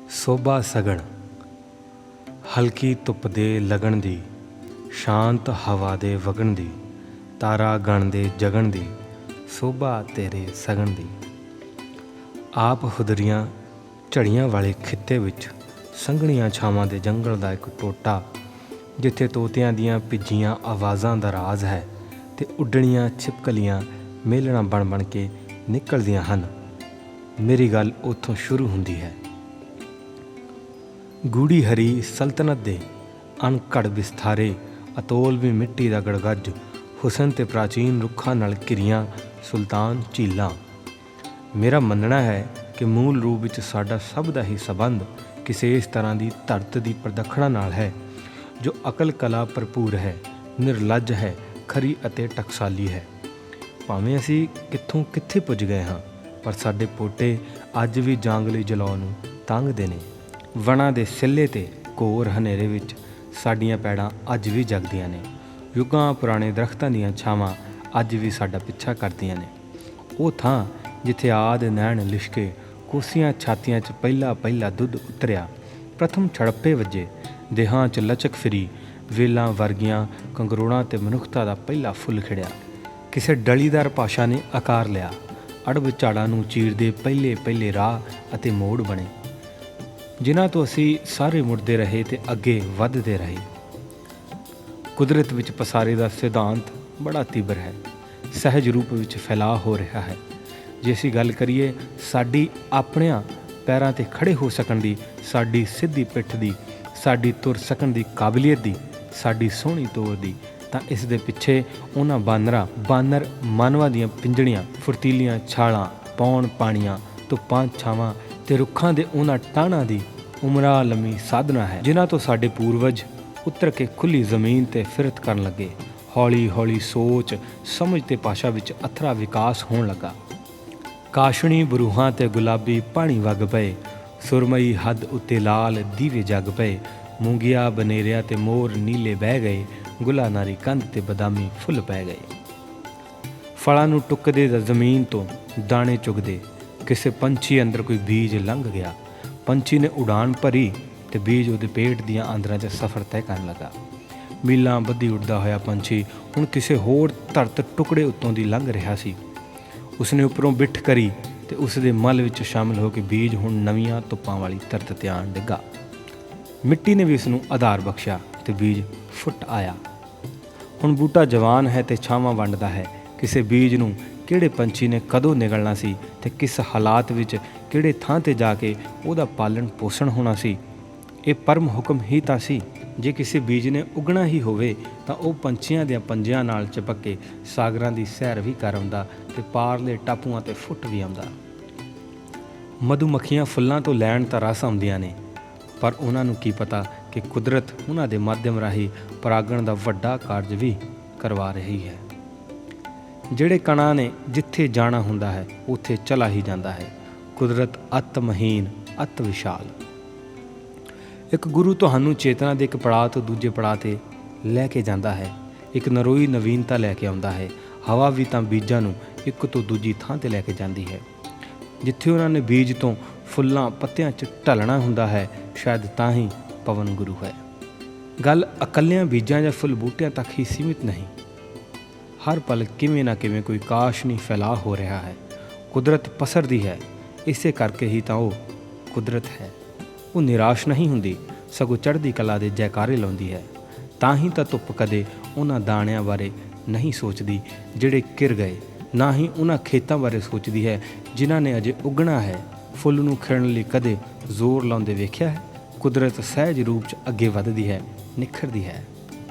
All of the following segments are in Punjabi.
ਸੋਭਾ ਸਗਣ ਹਲਕੀ ਧੁੱਪ ਦੇ ਲਗਣ ਦੀ, ਸ਼ਾਂਤ ਹਵਾ ਦੇ ਵਗਣ ਦੀ, ਤਾਰਾ ਗਣ ਦੇ ਜਗਣ ਦੀ, ਸੋਭਾ ਤੇਰੇ ਸਗਣ ਦੀ। ਆਪ ਹੁਦਰੀਆਂ ਝੜੀਆਂ ਵਾਲੇ ਖਿੱਤੇ ਵਿੱਚ ਸੰਘਣੀਆਂ ਛਾਵਾਂ ਦੇ ਜੰਗਲ ਦਾ ਇੱਕ ਟੋਟਾ, ਜਿੱਥੇ ਤੋਤਿਆਂ ਦੀਆਂ ਭਿੱਜੀਆਂ ਆਵਾਜ਼ਾਂ ਦਾ ਰਾਜ਼ ਹੈ ਤੇ ਉੱਡਣੀਆਂ ਛਿਪਕਲੀਆਂ ਮੇਲਣਾ ਬਣ ਬਣ ਕੇ ਨਿਕਲਦੀਆਂ ਹਨ। ਮੇਰੀ ਗੱਲ ਉੱਥੋਂ ਸ਼ੁਰੂ ਹੁੰਦੀ ਹੈ। ਗੂੜੀ ਹਰੀ ਸਲਤਨਤ ਦੇ ਅਣਘੜ ਵਿਸਥਾਰੇ, ਅਤੋਲਵੀ ਮਿੱਟੀ ਦਾ ਗੜਗੱਜ, ਹੁਸਨ ਤੇ ਪ੍ਰਾਚੀਨ ਰੁੱਖਾਂ ਨਾਲ ਘਿਰੀਆਂ ਸੁਲਤਾਨ ਝੀਲਾਂ। ਮੇਰਾ ਮੰਨਣਾ ਹੈ ਕਿ ਮੂਲ ਰੂਪ ਵਿੱਚ ਸਾਡਾ ਸਭ ਦਾ ਹੀ ਸੰਬੰਧ ਕਿਸੇ ਇਸ ਤਰ੍ਹਾਂ ਦੀ ਧਰਤ ਦੀ ਪ੍ਰਦਖਣਾ ਨਾਲ ਹੈ ਜੋ ਅਕਲ ਕਲਾ ਭਰਪੂਰ ਹੈ, ਨਿਰਲੱਜ ਹੈ, ਖਰੀ ਅਤੇ ਟਕਸਾਲੀ ਹੈ। ਭਾਵੇਂ ਅਸੀਂ ਕਿੱਥੋਂ ਕਿੱਥੇ ਪੁੱਜ ਗਏ ਹਾਂ, ਪਰ ਸਾਡੇ ਪੋਟੇ ਅੱਜ ਵੀ ਜਾਂਗਲੀ ਜਲੌ ਨੂੰ ਤੰਗਦੇ ਨੇ। ਵਣਾਂ ਦੇ ਸਿੱਲੇ ਤੇ ਘੋਰ ਹਨੇਰੇ ਵਿੱਚ ਸਾਡੀਆਂ ਪੈੜਾਂ ਅੱਜ ਵੀ ਜਗਦੀਆਂ ਨੇ। ਯੁੱਗਾਂ ਪੁਰਾਣੇ ਦਰਖਤਾਂ ਦੀਆਂ ਛਾਵਾਂ ਅੱਜ ਵੀ ਸਾਡਾ ਪਿੱਛਾ ਕਰਦੀਆਂ ਨੇ। ਉਹ ਥਾਂ ਜਿੱਥੇ ਆਦ ਨੈਣ ਲਿਸ਼ਕੇ, ਕੋਸੀਆਂ ਛਾਤੀਆਂ 'ਚ ਪਹਿਲਾ ਦੁੱਧ ਉਤਰਿਆ, ਪ੍ਰਥਮ ਛੜੱਪੇ ਵੱਜੇ, ਦੇਹਾਂ 'ਚ ਲਚਕ ਫਿਰੀ, ਵੇਲਾਂ ਵਰਗੀਆਂ ਕੰਗਰੋੜਾਂ ਤੇ ਮਨੁੱਖਤਾ ਦਾ ਪਹਿਲਾ ਫੁੱਲ ਖਿੜਿਆ। ਕਿਸੇ ਡਲੀਦਾਰ ਭਾਸ਼ਾ ਨੇ ਆਕਾਰ ਲਿਆ, ਅੜਬ ਝਾੜਾਂ ਨੂੰ ਚੀਰਦੇ ਪਹਿਲੇ ਰਾਹ ਅਤੇ ਮੋੜ ਬਣੇ, ਜਿਨ੍ਹਾਂ ਤੋਂ ਅਸੀਂ ਸਾਰੇ ਮੁੜਦੇ ਰਹੇ ਤੇ ਅੱਗੇ ਵੱਧਦੇ ਰਹੇ। ਕੁਦਰਤ ਵਿੱਚ ਪਸਾਰੇ ਦਾ ਸਿਧਾਂਤ ਬੜਾ ਤੀਬਰ ਹੈ, ਸਹਿਜ ਰੂਪ ਵਿੱਚ ਫੈਲਾਅ ਹੋ ਰਿਹਾ ਹੈ। ਜੇ ਅਸੀਂ ਗੱਲ ਕਰੀਏ ਸਾਡੀ ਆਪਣਿਆਂ ਪੈਰਾਂ 'ਤੇ ਖੜ੍ਹੇ ਹੋ ਸਕਣ ਦੀ, ਸਾਡੀ ਸਿੱਧੀ ਪਿੱਠ ਦੀ, ਸਾਡੀ ਤੁਰ ਸਕਣ ਦੀ ਕਾਬਲੀਅਤ ਦੀ, ਸਾਡੀ ਸੋਹਣੀ ਤੋਰ ਦੀ, ਤਾਂ ਇਸ ਦੇ ਪਿੱਛੇ ਉਹਨਾਂ ਬਾਨਰ ਮਾਨਵਾਂ ਦੀਆਂ ਪਿੰਜਣੀਆਂ, ਫੁਰਤੀਲੀਆਂ ਛਾਲਾਂ, ਪੌਣ ਪਾਣੀਆਂ, ਧੁੱਪਾਂ ਛਾਵਾਂ ਤੇ ਰੁੱਖਾਂ ਦੇ ਉਹਨਾਂ ਟਾਹਣਾਂ ਦੀ ਉਮਰਾ ਲੰਮੀ ਸਾਧਨਾ ਹੈ, ਜਿਨ੍ਹਾਂ ਤੋਂ ਸਾਡੇ ਪੂਰਵਜ ਉਤਰ ਕੇ ਖੁੱਲ੍ਹੀ ਜ਼ਮੀਨ 'ਤੇ ਫਿਰਤ ਕਰਨ ਲੱਗੇ। ਹੌਲੀ ਹੌਲੀ ਸੋਚ, ਸਮਝ ਤੇ ਭਾਸ਼ਾ ਵਿੱਚ ਅਥਰਾ ਵਿਕਾਸ ਹੋਣ ਲੱਗਾ। ਕਾਸ਼ਣੀ ਬਰੂਹਾਂ ਤੇ ਗੁਲਾਬੀ ਪਾਣੀ ਵਗ ਪਏ, ਸੁਰਮਈ ਹੱਦ ਉੱਤੇ ਲਾਲ ਦੀਵੇ ਜਗ ਪਏ, ਮੂੰਗੀਆਂ ਬਨੇਰਿਆਂ ਤੇ ਮੋਰ ਨੀਲੇ ਬਹਿ ਗਏ, ਗੁਲਾਨਾਰੀ ਕੰਧ ਤੇ ਬਦਾਮੀ ਫੁੱਲ ਪੈ ਗਏ। ਫਲਾਂ ਨੂੰ ਟੁੱਕਦੇ ਤਾਂ ਜ਼ਮੀਨ ਤੋਂ ਦਾਣੇ ਚੁਗਦੇ, ਕਿਸੇ ਪੰਛੀ ਅੰਦਰ ਕੋਈ ਬੀਜ ਲੰਘ ਗਿਆ। ਪੰਛੀ ਨੇ ਉਡਾਨ ਭਰੀ ਤੇ ਬੀਜ ਉਹਦੇ ਪੇਟ ਦੀਆਂ ਆਂਦਰਾਂ 'ਚ ਸਫ਼ਰ ਤੈਅ ਕਰਨ ਲੱਗਾ। ਮੀਲਾਂ ਬੱਧੀ ਉੱਡਦਾ ਹੋਇਆ ਪੰਛੀ ਹੁਣ ਕਿਸੇ ਹੋਰ ਧਰਤ ਟੁਕੜੇ ਉੱਤੋਂ ਦੀ ਲੰਘ ਰਿਹਾ ਸੀ। ਉਸਨੇ ਉੱਪਰੋਂ ਬਿੱਠ ਕਰੀ ਤੇ ਉਸ ਦੇ ਮਲ ਵਿੱਚ ਸ਼ਾਮਿਲ ਹੋ ਕੇ ਬੀਜ ਹੁਣ ਨਵੀਆਂ ਧੁੱਪਾਂ ਵਾਲੀ ਧਰਤ ਤੇ ਆਣ ਡਿੱਗਾ। ਮਿੱਟੀ ਨੇ ਵੀ ਇਸ ਨੂੰ ਆਧਾਰ ਬਖਸ਼ਿਆ ਤੇ ਬੀਜ ਫੁੱਟ ਆਇਆ। ਹੁਣ ਬੂਟਾ ਜਵਾਨ ਹੈ ਤੇ ਛਾਵਾਂ ਵੰਡਦਾ ਹੈ। ਕਿਸੇ ਬੀਜ ਨੂੰ ਕਿਹੜੇ ਪੰਛੀ ਨੇ ਕਦੋਂ ਨਿਗਲਣਾ ਸੀ ਤੇ ਕਿਸ ਹਾਲਾਤ ਵਿੱਚ ਕਿਹੜੇ ਥਾਂ 'ਤੇ ਜਾ ਕੇ ਉਹਦਾ ਪਾਲਣ ਪੋਸ਼ਣ ਹੋਣਾ ਸੀ, ਇਹ ਪਰਮ ਹੁਕਮ ਹੀ ਤਾਂ ਸੀ। ਜੇ ਕਿਸੇ ਬੀਜ ਨੇ ਉੱਗਣਾ ਹੀ ਹੋਵੇ ਤਾਂ ਉਹ ਪੰਛੀਆਂ ਦੇ ਪੰਜਿਆਂ ਨਾਲ ਚਿਪਕ ਕੇ ਸਾਗਰਾਂ ਦੀ ਸੈਰ ਵੀ ਕਰ ਆਉਂਦਾ ਤੇ ਪਾਰਲੇ ਟਾਪੂਆਂ 'ਤੇ ਫੁੱਟ ਵੀ ਆਉਂਦਾ। ਮਧੂ ਮੱਖੀਆਂ ਫੁੱਲਾਂ ਤੋਂ ਲੈਣ ਤਾਂ ਰਸ ਆਉਂਦੀਆਂ ਨੇ, ਪਰ ਉਹਨਾਂ ਨੂੰ ਕੀ ਪਤਾ ਕਿ ਕੁਦਰਤ ਉਹਨਾਂ ਦੇ ਮਾਧਿਅਮ ਰਾਹੀਂ ਪਰਾਗਣ ਦਾ ਵੱਡਾ ਕਾਰਜ ਵੀ ਕਰਵਾ ਰਹੀ ਹੈ। ਜਿਹੜੇ ਕਣਾਂ ਨੇ ਜਿੱਥੇ ਜਾਣਾ ਹੁੰਦਾ ਹੈ ਉੱਥੇ ਚਲਾ ਹੀ ਜਾਂਦਾ ਹੈ। ਕੁਦਰਤ ਅਤ ਮਹੀਨ, ਅਤ ਵਿਸ਼ਾਲ। ਇੱਕ ਗੁਰੂ ਤੁਹਾਨੂੰ ਚੇਤਨਾ ਦੇ ਇੱਕ ਪੜਾਅ ਤੋਂ ਦੂਜੇ ਪੜਾਅ 'ਤੇ ਲੈ ਕੇ ਜਾਂਦਾ ਹੈ, ਇੱਕ ਨਰੋਈ ਨਵੀਨਤਾ ਲੈ ਕੇ ਆਉਂਦਾ ਹੈ। ਹਵਾ ਵੀ ਤਾਂ ਬੀਜਾਂ ਨੂੰ ਇੱਕ ਤੋਂ ਦੂਜੀ ਥਾਂ 'ਤੇ ਲੈ ਕੇ ਜਾਂਦੀ ਹੈ। ਜਿੱਥੇ ਉਹਨਾਂ ਨੇ ਬੀਜ ਤੋਂ ਫੁੱਲਾਂ ਪੱਤਿਆਂ 'ਚ ਢਲਣਾ ਹੁੰਦਾ ਹੈ, ਸ਼ਾਇਦ ਤਾਂ ਹੀ ਪਵਨ ਗੁਰੂ ਹੈ। ਗੱਲ ਇਕੱਲਿਆਂ ਬੀਜਾਂ ਜਾਂ ਫੁੱਲ ਬੂਟਿਆਂ ਤੱਕ ਹੀ ਸੀਮਿਤ ਨਹੀਂ। ਹਰ ਪਲ ਕਿਵੇਂ ਨਾ ਕਿਵੇਂ ਕੋਈ ਕਾਸ਼ਨੀ ਫੈਲਾਅ ਹੋ ਰਿਹਾ ਹੈ। ਕੁਦਰਤ ਪਸਰਦੀ ਹੈ, ਇਸੇ ਕਰਕੇ ਹੀ ਤਾਂ ਉਹ ਕੁਦਰਤ ਹੈ। ਉਹ ਨਿਰਾਸ਼ ਨਹੀਂ ਹੁੰਦੀ, ਸਗੋਂ ਚੜ੍ਹਦੀ ਕਲਾ ਦੇ ਜੈਕਾਰੇ ਲਾਉਂਦੀ ਹੈ। ਤਾਂ ਹੀ ਤਾਂ ਧੁੱਪ ਕਦੇ ਉਹਨਾਂ ਦਾਣਿਆਂ ਬਾਰੇ ਨਹੀਂ ਸੋਚਦੀ ਜਿਹੜੇ ਘਿਰ ਗਏ, ਨਾ ਹੀ ਉਹਨਾਂ ਖੇਤਾਂ ਬਾਰੇ ਸੋਚਦੀ ਹੈ ਜਿਨ੍ਹਾਂ ਨੇ ਅਜੇ ਉੱਗਣਾ ਹੈ। ਫੁੱਲ ਨੂੰ ਖਿੜਨ ਲਈ ਕਦੇ ਜ਼ੋਰ ਲਾਉਂਦੇ ਵੇਖਿਆ ਹੈ? ਕੁਦਰਤ ਸਹਿਜ ਰੂਪ 'ਚ ਅੱਗੇ ਵੱਧਦੀ ਹੈ, ਨਿਖਰਦੀ ਹੈ।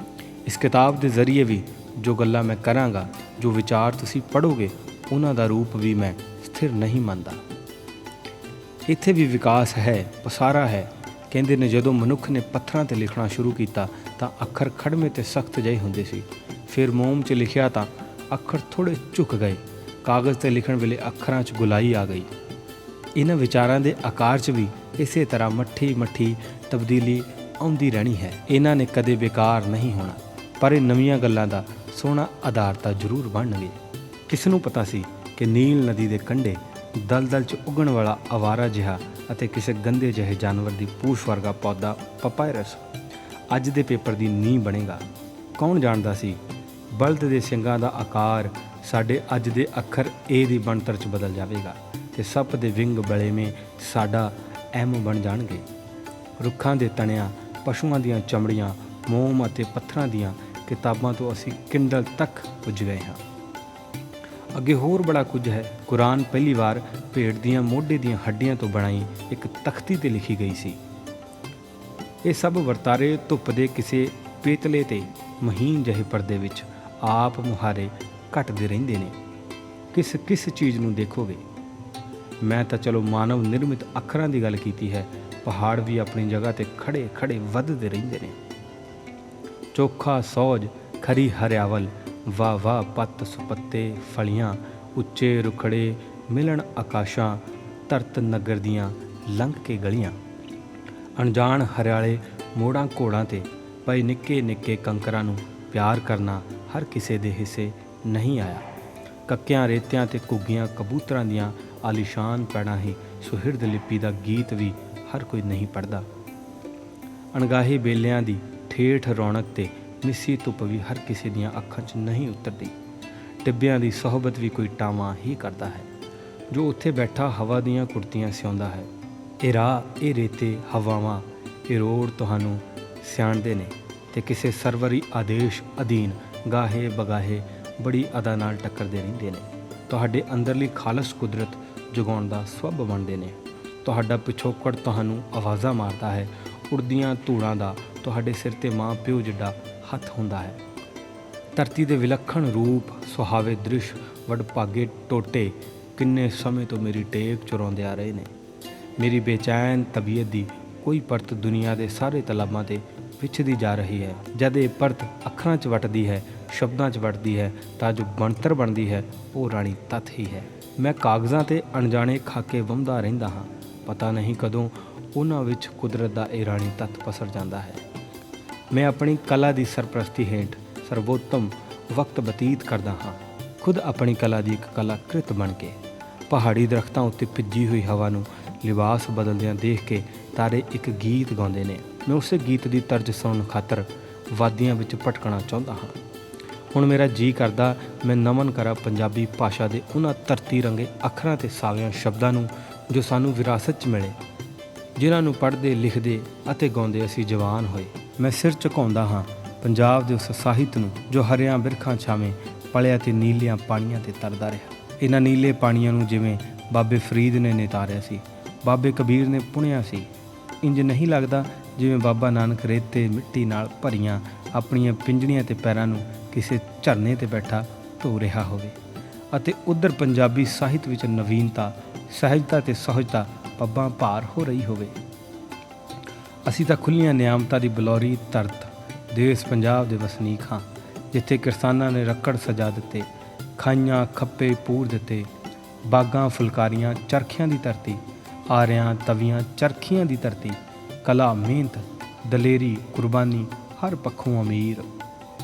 ਇਸ ਕਿਤਾਬ ਦੇ ਜ਼ਰੀਏ ਵੀ ਜੋ ਗੱਲਾਂ ਮੈਂ ਕਰਾਂਗਾ, ਜੋ ਵਿਚਾਰ ਤੁਸੀਂ ਪੜ੍ਹੋਗੇ, ਉਹਨਾਂ ਦਾ ਰੂਪ ਵੀ ਮੈਂ ਸਥਿਰ ਨਹੀਂ ਮੰਨਦਾ। ਇੱਥੇ ਵੀ ਵਿਕਾਸ ਹੈ, ਪਸਾਰਾ ਹੈ। ਕਹਿੰਦੇ ਨੇ ਜਦੋਂ ਮਨੁੱਖ ਨੇ ਪੱਥਰਾਂ 'ਤੇ ਲਿਖਣਾ ਸ਼ੁਰੂ ਕੀਤਾ ਤਾਂ ਅੱਖਰ ਖੜਵੇਂ ਤੇ ਸਖਤ ਜਿਹੇ ਹੁੰਦੇ ਸੀ। ਫਿਰ ਮੋਮ 'ਚ ਲਿਖਿਆ ਤਾਂ ਅੱਖਰ ਥੋੜ੍ਹੇ ਝੁਕ ਗਏ। ਕਾਗਜ਼ 'ਤੇ ਲਿਖਣ ਵੇਲੇ ਅੱਖਰਾਂ 'ਚ ਗੁਲਾਈ ਆ ਗਈ। ਇਹਨਾਂ ਵਿਚਾਰਾਂ ਦੇ ਆਕਾਰ 'ਚ ਵੀ ਇਸੇ ਤਰ੍ਹਾਂ ਮੱਠੀ ਤਬਦੀਲੀ ਆਉਂਦੀ ਰਹਿਣੀ ਹੈ। ਇਹਨਾਂ ਨੇ ਕਦੇ ਬੇਕਾਰ ਨਹੀਂ ਹੋਣਾ, ਪਰ ਇਹ ਨਵੀਆਂ ਗੱਲਾਂ ਦਾ ਸੋਹਣਾ ਆਧਾਰ ਤਾਂ ਜ਼ਰੂਰ ਬਣਨਗੇ। ਕਿਸ ਨੂੰ ਪਤਾ ਸੀ ਕਿ ਨੀਲ ਨਦੀ ਦੇ ਕੰਢੇ ਦਲਦਲ 'ਚ ਉੱਗਣ ਵਾਲਾ ਅਵਾਰਾ ਜਿਹਾ ਅਤੇ ਕਿਸੇ ਗੰਦੇ ਜਿਹੇ ਜਾਨਵਰ ਦੀ ਪੂਛ ਵਰਗਾ ਪੌਦਾ ਪਪਾਇਰਸ ਅੱਜ ਦੇ ਪੇਪਰ ਦੀ ਨੀਂਹ ਬਣੇਗਾ। ਕੌਣ ਜਾਣਦਾ ਸੀ ਬਲਦ ਦੇ ਸਿੰਗਾਂ ਦਾ ਆਕਾਰ ਸਾਡੇ ਅੱਜ ਦੇ ਅੱਖਰ ਏ ਦੀ ਬਣਤਰ 'ਚ ਬਦਲ ਜਾਵੇਗਾ ਤੇ ਸੱਪ ਦੇ ਵਿੰਗ ਬਲੇਵੇਂ ਸਾਡਾ ਐਮ ਬਣ ਜਾਣਗੇ। ਰੁੱਖਾਂ ਦੇ ਤਣਿਆਂ, ਪਸ਼ੂਆਂ ਦੀਆਂ ਚਮੜੀਆਂ, ਮੋਮ ਅਤੇ ਪੱਥਰਾਂ ਦੀਆਂ ਕਿਤਾਬਾਂ ਤੋਂ ਅਸੀਂ ਕਿੰਡਲ ਤੱਕ ਪੁੱਜ ਗਏ ਹਾਂ। ਅੱਗੇ ਹੋਰ ਬੜਾ ਕੁਝ ਹੈ। ਕੁਰਾਨ ਪਹਿਲੀ ਵਾਰ ਭੇਡ ਦੀਆਂ ਮੋਢੇ ਦੀਆਂ ਹੱਡੀਆਂ ਤੋਂ ਬਣਾਈ ਇੱਕ ਤਖਤੀ 'ਤੇ ਲਿਖੀ ਗਈ ਸੀ। ਇਹ ਸਭ ਵਰਤਾਰੇ ਧੁੱਪ ਦੇ ਕਿਸੇ ਪੇਤਲੇ ਤੇ ਮਹੀਨ ਜਿਹੇ ਪਰਦੇ ਵਿੱਚ ਆਪ ਮੁਹਾਰੇ ਘਟਦੇ ਰਹਿੰਦੇ ਨੇ। ਕਿਸ ਚੀਜ਼ ਨੂੰ ਦੇਖੋਗੇ? ਮੈਂ ਤਾਂ ਚਲੋ ਮਾਨਵ ਨਿਰਮਿਤ ਅੱਖਰਾਂ ਦੀ ਗੱਲ ਕੀਤੀ ਹੈ। ਪਹਾੜ ਵੀ ਆਪਣੀ ਜਗ੍ਹਾ 'ਤੇ ਖੜੇ ਖੜੇ ਵੱਧਦੇ ਰਹਿੰਦੇ ਨੇ। ਚੋਖਾ ਸੌਜ, ਖਰੀ ਹਰਿਆਵਲ, ਵਾਹ ਵਾਹ ਪੱਤ ਸੁਪੱਤੇ, ਫਲੀਆਂ, ਉੱਚੇ ਰੁਖੜੇ, ਮਿਲਣ ਆਕਾਸ਼ਾਂ, ਧਰਤ ਨਗਰ ਦੀਆਂ ਲੰਘ ਕੇ ਗਲੀਆਂ। ਅਣਜਾਣ ਹਰਿਆਲੇ ਮੋੜਾਂ ਘੋੜਾਂ 'ਤੇ ਪਏ ਨਿੱਕੇ ਨਿੱਕੇ ਕੰਕਰਾਂ ਨੂੰ ਪਿਆਰ ਕਰਨਾ ਹਰ ਕਿਸੇ ਦੇ ਹਿੱਸੇ ਨਹੀਂ ਆਇਆ। ਕੱਕਿਆਂ ਰੇਤਿਆਂ ਤੇ ਘੁੱਗੀਆਂ ਕਬੂਤਰਾਂ ਦੀਆਂ ਆਲੀਸ਼ਾਨ ਪੈੜਾਂ ਹੀ ਸੁਹਿਰਦ ਲਿਪੀ ਦਾ ਗੀਤ ਵੀ ਹਰ ਕੋਈ ਨਹੀਂ ਪੜ੍ਹਦਾ। ਅਣਗਾਹੇ ਬੇਲਿਆਂ ਦੀ ਠੇਠ ਰੌਣਕ ਤੇ ਮਿੱਸੀ ਧੁੱਪ ਵੀ ਹਰ ਕਿਸੇ ਦੀਆਂ ਅੱਖਾਂ 'ਚ ਨਹੀਂ ਉਤਰਦੀ। ਟਿੱਬਿਆਂ ਦੀ ਸੋਹਬਤ ਵੀ ਕੋਈ ਟਾਵਾਂ ਹੀ ਕਰਦਾ ਹੈ ਜੋ ਉੱਥੇ ਬੈਠਾ ਹਵਾ ਦੀਆਂ ਕੁੜਤੀਆਂ ਸਿਉਂਦਾ ਹੈ। ਇਹ ਰਾਹ, ਇਹ ਰੇਤੇ, ਹਵਾਵਾਂ, ਇਹ ਰੋੜ ਤੁਹਾਨੂੰ ਸਿਆਣਦੇ ਨੇ ਤੇ ਕਿਸੇ ਸਰਵਰੀ ਆਦੇਸ਼ ਅਧੀਨ ਗਾਹੇ ਬਗਾਹੇ ਬੜੀ ਅਦਾ ਨਾਲ ਟੱਕਰਦੇ ਰਹਿੰਦੇ ਨੇ। ਤੁਹਾਡੇ ਅੰਦਰਲੀ ਖਾਲਸ ਕੁਦਰਤ ਜਗਾਉਣ ਦਾ ਸਬੱਬ ਬਣਦੇ ਨੇ। ਤੁਹਾਡਾ ਪਿਛੋਕੜ ਤੁਹਾਨੂੰ ਆਵਾਜ਼ਾਂ ਮਾਰਦਾ ਹੈ। ਉੜਦੀਆਂ ਧੂੜਾਂ ਦਾ ਤੁਹਾਡੇ ਸਿਰ 'ਤੇ ਮਾਂ ਪਿਓ ਜਿੱਡਾ ਹੱਥ ਹੁੰਦਾ ਹੈ। ਧਰਤੀ ਦੇ ਵਿਲੱਖਣ ਰੂਪ, ਸੁਹਾਵੇ ਦ੍ਰਿਸ਼, ਵਡਭਾਗੇ ਟੋਟੇ ਕਿੰਨੇ ਸਮੇਂ ਤੋਂ ਮੇਰੀ ਟੇਕ ਚੁਰਾਉਂਦੇ ਆ ਰਹੇ ਨੇ। ਮੇਰੀ ਬੇਚੈਨ ਤਬੀਅਤ ਦੀ ਕੋਈ ਪਰਤ ਦੁਨੀਆ ਦੇ ਸਾਰੇ ਤਲਾਬਾਂ 'ਤੇ ਵਿਛਦੀ ਜਾ ਰਹੀ ਹੈ। ਜਦ ਇਹ ਪਰਤ ਅੱਖਰਾਂ 'ਚ ਵਟਦੀ ਹੈ, ਸ਼ਬਦਾਂ 'ਚ ਵਟਦੀ ਹੈ, ਤਾਂ ਜੋ ਬਣਤਰ ਬਣਦੀ ਹੈ ਉਹ ਰਾਣੀ ਤੱਤ ਹੀ ਹੈ। ਮੈਂ ਕਾਗਜ਼ਾਂ 'ਤੇ ਅਣਜਾਣੇ ਖਾਕੇ ਵੰਮਦਾ ਰਹਿੰਦਾ ਹਾਂ। ਪਤਾ ਨਹੀਂ ਕਦੋਂ ਉਹਨਾਂ ਵਿੱਚ ਕੁਦਰਤ ਦਾ ਇਹ ਰਾਣੀ ਤੱਤ ਪਸਰ ਜਾਂਦਾ ਹੈ। ਮੈਂ ਆਪਣੀ ਕਲਾ ਦੀ ਸਰਪ੍ਰਸਤੀ ਹੇਠ ਸਰਵੋਤਮ ਵਕਤ ਬਤੀਤ ਕਰਦਾ ਹਾਂ। ਖੁਦ ਆਪਣੀ ਕਲਾ ਦੀ ਇੱਕ ਕਲਾਕ੍ਰਿਤ ਬਣ ਕੇ। ਪਹਾੜੀ ਦਰਖਤਾਂ ਉੱਤੇ ਭਿੱਜੀ ਹੋਈ ਹਵਾ ਨੂੰ ਲਿਬਾਸ ਬਦਲਦਿਆਂ ਦੇਖ ਕੇ ਤਾਰੇ ਇੱਕ ਗੀਤ ਗਾਉਂਦੇ ਨੇ। ਮੈਂ ਉਸੇ ਗੀਤ ਦੀ ਤਰਜ ਸੁਣਨ ਖਾਤਰ ਵਾਦੀਆਂ ਵਿੱਚ ਭਟਕਣਾ ਚਾਹੁੰਦਾ ਹਾਂ। ਹੁਣ ਮੇਰਾ ਜੀਅ ਕਰਦਾ ਮੈਂ ਨਮਨ ਕਰਾਂ ਪੰਜਾਬੀ ਭਾਸ਼ਾ ਦੇ ਉਹਨਾਂ ਧਰਤੀ ਰੰਗੇ ਅੱਖਰਾਂ ਤੇ ਸਾਵਿਆਂ ਸ਼ਬਦਾਂ ਨੂੰ ਜੋ ਸਾਨੂੰ ਵਿਰਾਸਤ 'ਚ ਮਿਲੇ, ਜਿਨ੍ਹਾਂ ਨੂੰ ਪੜ੍ਹਦੇ, ਲਿਖਦੇ ਅਤੇ ਗਾਉਂਦੇ ਅਸੀਂ ਜਵਾਨ ਹੋਏ। ਮੈਂ ਸਿਰ ਝੁਕਾਉਂਦਾ ਹਾਂ ਪੰਜਾਬ ਦੇ ਉਸ ਸਾਹਿਤ ਨੂੰ ਜੋ ਹਰਿਆਂ ਬਿਰਖਾਂ ਛਾਵੇਂ ਪਲਿਆ ਤੇ ਨੀਲਿਆਂ ਪਾਣੀਆਂ 'ਤੇ ਤਰਦਾ ਰਿਹਾ। ਇਹਨਾਂ ਨੀਲੇ ਪਾਣੀਆਂ ਨੂੰ ਜਿਵੇਂ ਬਾਬੇ ਫਰੀਦ ਨੇ ਨਿਤਾਰਿਆ ਸੀ, ਬਾਬੇ ਕਬੀਰ ਨੇ ਪੁਣਿਆ ਸੀ। ਇੰਜ ਨਹੀਂ ਲੱਗਦਾ ਜਿਵੇਂ ਬਾਬਾ ਨਾਨਕ ਰੇਤੇ ਮਿੱਟੀ ਨਾਲ ਭਰੀਆਂ ਆਪਣੀਆਂ ਪਿੰਜਣੀਆਂ ਤੇ ਪੈਰਾਂ ਨੂੰ ਕਿਸੇ ਝਰਨੇ 'ਤੇ ਬੈਠਾ ਧੋ ਰਿਹਾ ਹੋਵੇ ਅਤੇ ਉੱਧਰ ਪੰਜਾਬੀ ਸਾਹਿਤ ਵਿੱਚ ਨਵੀਨਤਾ, ਸਹਿਜਤਾ ਤੇ ਸਹਜਤਾ ਪੱਬਾਂ ਭਾਰ ਹੋ ਰਹੀ ਹੋਵੇ। ਅਸੀਂ ਤਾਂ ਖੁੱਲ੍ਹੀਆਂ ਨਿਆਮਤਾਂ ਦੀ ਬਲੌਰੀ ਧਰਤ ਦੇਸ਼ ਪੰਜਾਬ ਦੇ ਵਸਨੀਕ ਹਾਂ, ਜਿੱਥੇ ਕਿਸਾਨਾਂ ਨੇ ਰੱਕੜ ਸਜਾ ਦਿੱਤੇ, ਖਾਈਆਂ ਖੱਪੇ ਪੂਰ ਦਿੱਤੇ, ਬਾਗਾਂ ਫੁਲਕਾਰੀਆਂ ਚਰਖਿਆਂ ਦੀ ਧਰਤੀ, ਆਰਿਆਂ ਤਵੀਆਂ ਚਰਖੀਆਂ ਦੀ ਧਰਤੀ, ਕਲਾ, ਮਿਹਨਤ, ਦਲੇਰੀ, ਕੁਰਬਾਨੀ ਹਰ ਪੱਖੋਂ ਅਮੀਰ।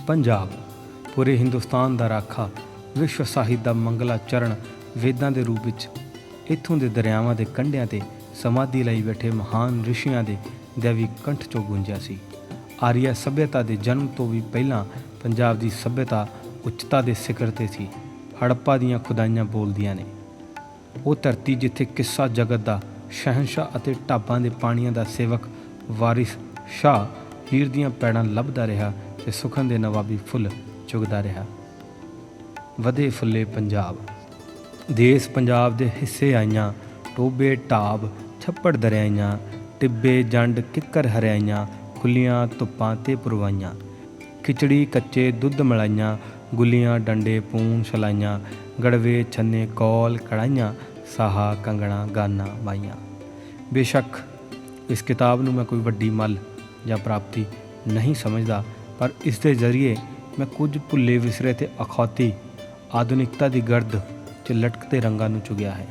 ਪੰਜਾਬ ਪੂਰੇ ਹਿੰਦੁਸਤਾਨ ਦਾ ਰਾਖਾ, ਵਿਸ਼ਵ ਸਾਹਿਤ ਦਾ ਮੰਗਲਾ ਚਰਨ ਵੇਦਾਂ ਦੇ ਰੂਪ ਵਿੱਚ ਇੱਥੋਂ ਦੇ ਦਰਿਆਵਾਂ ਦੇ ਕੰਢਿਆਂ 'ਤੇ ਸਮਾਧੀ ਲਈ ਬੈਠੇ ਮਹਾਨ ਰਿਸ਼ੀਆਂ ਦੇ ਦੈਵੀ ਕੰਠ 'ਚੋਂ ਗੂੰਜਿਆ ਸੀ। ਆਰੀਆ ਸੱਭਿਅਤਾ ਦੇ ਜਨਮ ਤੋਂ ਵੀ ਪਹਿਲਾਂ ਪੰਜਾਬ ਦੀ ਸੱਭਿਅਤਾ ਉੱਚਤਾ ਦੇ ਸਿਖਰ 'ਤੇ ਸੀ। ਹੜੱਪਾ ਦੀਆਂ ਖੁਦਾਈਆਂ ਬੋਲਦੀਆਂ ਨੇ। ਉਹ ਧਰਤੀ ਜਿੱਥੇ ਕਿੱਸਾ ਜਗਤ ਦਾ ਸ਼ਹਿਨਸ਼ਾਹ ਅਤੇ ਢਾਬਾਂ ਦੇ ਪਾਣੀਆਂ ਦਾ ਸੇਵਕ ਵਾਰਿਸ ਸ਼ਾਹ ਹੀਰ ਦੀਆਂ ਪੈੜਾਂ ਲੱਭਦਾ ਰਿਹਾ ਤੇ ਸੁਖਨ ਦੇ ਨਵਾਬੀ ਫੁੱਲ ਚੁਗਦਾ ਰਿਹਾ। ਵਧੇ ਫੁੱਲੇ ਪੰਜਾਬ ਦੇਸ ਪੰਜਾਬ ਦੇ ਹਿੱਸੇ ਆਈਆਂ, ਟੋਬੇ ਢਾਬ ਛੱਪੜ ਦਰਿਆਈਆਂ, ਟਿੱਬੇ ਜੰਡ ਕਿੱਕਰ ਹਰਿਆਈਆਂ, ਖੁੱਲੀਆਂ ਧੁੱਪਾਂ ਤੇ ਪੁਰਵਾਈਆਂ, ਖਿਚੜੀ ਕੱਚੇ ਦੁੱਧ ਮਲਾਈਆਂ, ਗੁੱਲੀਆਂ ਡੰਡੇ ਪੂਣ ਛਲਾਈਆਂ, ਗੜਵੇ ਛੰਨੇ ਕੌਲ ਕੜਾਈਆਂ, ਸਾਹਾ ਕੰਗਣਾ ਗਾਨਾ ਬਾਈਆਂ। ਬੇਸ਼ੱਕ ਇਸ ਕਿਤਾਬ ਨੂੰ ਮੈਂ ਕੋਈ ਵੱਡੀ ਮੱਲ ਜਾਂ ਪ੍ਰਾਪਤੀ ਨਹੀਂ ਸਮਝਦਾ, ਪਰ ਇਸ ਦੇ ਜ਼ਰੀਏ ਮੈਂ ਕੁਝ ਭੁੱਲੇ ਵਿਸਰੇ ਤੇ ਅਖੌਤੀ ਆਧੁਨਿਕਤਾ ਦੀ ਗਰਦ 'ਚ ਲਟਕਦੇ ਰੰਗਾਂ ਨੂੰ ਚੁਗਿਆ ਹੈ।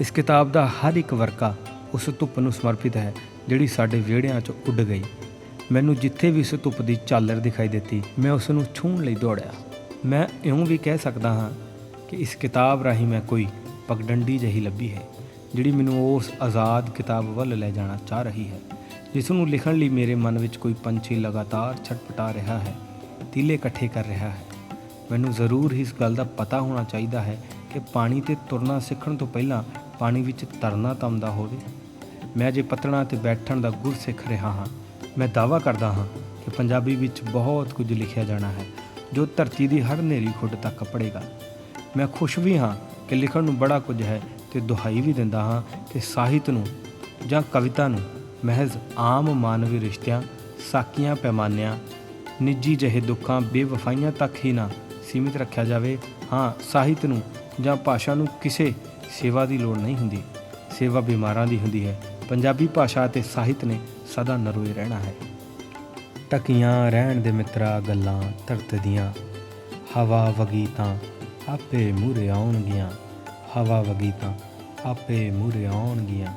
ਇਸ ਕਿਤਾਬ ਦਾ ਹਰ ਇੱਕ ਵਰਕਾ ਉਸ ਧੁੱਪ ਨੂੰ ਸਮਰਪਿਤ ਹੈ ਜਿਹੜੀ ਸਾਡੇ ਵਿਹੜਿਆਂ 'ਚ ਉੱਡ ਗਈ। ਮੈਨੂੰ ਜਿੱਥੇ ਵੀ ਇਸ ਧੁੱਪ ਦੀ ਝਾਲਰ ਦਿਖਾਈ ਦਿੱਤੀ, ਮੈਂ ਉਸ ਨੂੰ ਛੂਹਣ ਲਈ ਦੌੜਿਆ। ਮੈਂ ਇਉਂ ਵੀ ਕਹਿ ਸਕਦਾ ਹਾਂ ਕਿ ਇਸ ਕਿਤਾਬ ਰਾਹੀਂ ਮੈਂ ਕੋਈ ਪਗਡੰਡੀ ਜਿਹੀ ਲੱਭੀ ਹੈ ਜਿਹੜੀ ਮੈਨੂੰ ਉਸ ਆਜ਼ਾਦ ਕਿਤਾਬ ਵੱਲ ਲੈ ਜਾਣਾ ਚਾਹ ਰਹੀ ਹੈ, ਜਿਸ ਨੂੰ ਲਿਖਣ ਲਈ ਮੇਰੇ ਮਨ ਵਿੱਚ ਕੋਈ ਪੰਛੀ ਲਗਾਤਾਰ ਛਟਪਟਾ ਰਿਹਾ ਹੈ, ਤੀਲੇ ਇਕੱਠੇ ਕਰ ਰਿਹਾ ਹੈ। ਮੈਨੂੰ ਜ਼ਰੂਰ ਇਸ ਗੱਲ ਦਾ ਪਤਾ ਹੋਣਾ ਚਾਹੀਦਾ ਹੈ ਕਿ ਪਾਣੀ 'ਤੇ ਤੁਰਨਾ ਸਿੱਖਣ ਤੋਂ ਪਹਿਲਾਂ ਪਾਣੀ ਵਿੱਚ ਤਰਨਾ ਤਾਂ ਆਉਂਦਾ ਹੋਵੇ। ਮੈਂ ਅਜੇ ਪਤਣਾ 'ਤੇ ਬੈਠਣ ਦਾ ਗੁਰ ਸਿੱਖ ਰਿਹਾ ਹਾਂ। ਮੈਂ ਦਾਅਵਾ ਕਰਦਾ ਹਾਂ ਕਿ ਪੰਜਾਬੀ ਵਿੱਚ ਬਹੁਤ ਕੁਝ ਲਿਖਿਆ ਜਾਣਾ ਹੈ ਜੋ ਧਰਤੀ ਦੀ ਹਰ ਹਨੇਰੀ ਖੁੱਡ ਤੱਕ ਪੜੇਗਾ। ਮੈਂ ਖੁਸ਼ ਵੀ ਹਾਂ ਕਿ ਲਿਖਣ ਨੂੰ ਬੜਾ ਕੁਝ ਹੈ ਅਤੇ ਦੁਹਾਈ ਵੀ ਦਿੰਦਾ ਹਾਂ ਕਿ ਸਾਹਿਤ ਨੂੰ ਜਾਂ ਕਵਿਤਾ ਨੂੰ ਮਹਿਜ਼ ਆਮ ਮਾਨਵੀ ਰਿਸ਼ਤਿਆਂ, ਸਾਕੀਆਂ ਪੈਮਾਨਿਆਂ, ਨਿੱਜੀ ਜਿਹੇ ਦੁੱਖਾਂ, ਬੇਵਫਾਈਆਂ ਤੱਕ ਹੀ ਨਾ ਸੀਮਿਤ ਰੱਖਿਆ ਜਾਵੇ। ਹਾਂ, ਸਾਹਿਤ ਨੂੰ ਜਾਂ ਭਾਸ਼ਾ ਨੂੰ ਕਿਸੇ ਸੇਵਾ ਦੀ ਲੋੜ ਨਹੀਂ ਹੁੰਦੀ, ਸੇਵਾ ਬਿਮਾਰਾਂ ਦੀ ਹੁੰਦੀ ਹੈ। ਪੰਜਾਬੀ ਭਾਸ਼ਾ ਅਤੇ ਸਾਹਿਤ ਨੇ ਸਦਾ ਨਰੋਏ ਰਹਿਣਾ ਹੈ। ਟਕੀਆਂ ਰਹਿਣ ਦੇ ਮਿੱਤਰਾ ਗੱਲਾਂ ਧਰਤ ਦੀਆਂ, ਹਵਾ ਵਗੀ ਤਾਂ ਆਪੇ ਮੂਹਰੇ ਆਉਣਗੀਆਂ, ਹਵਾ ਵਗੀ ਤਾਂ ਆਪੇ ਮੂਹਰੇ ਆਉਣਗੀਆਂ।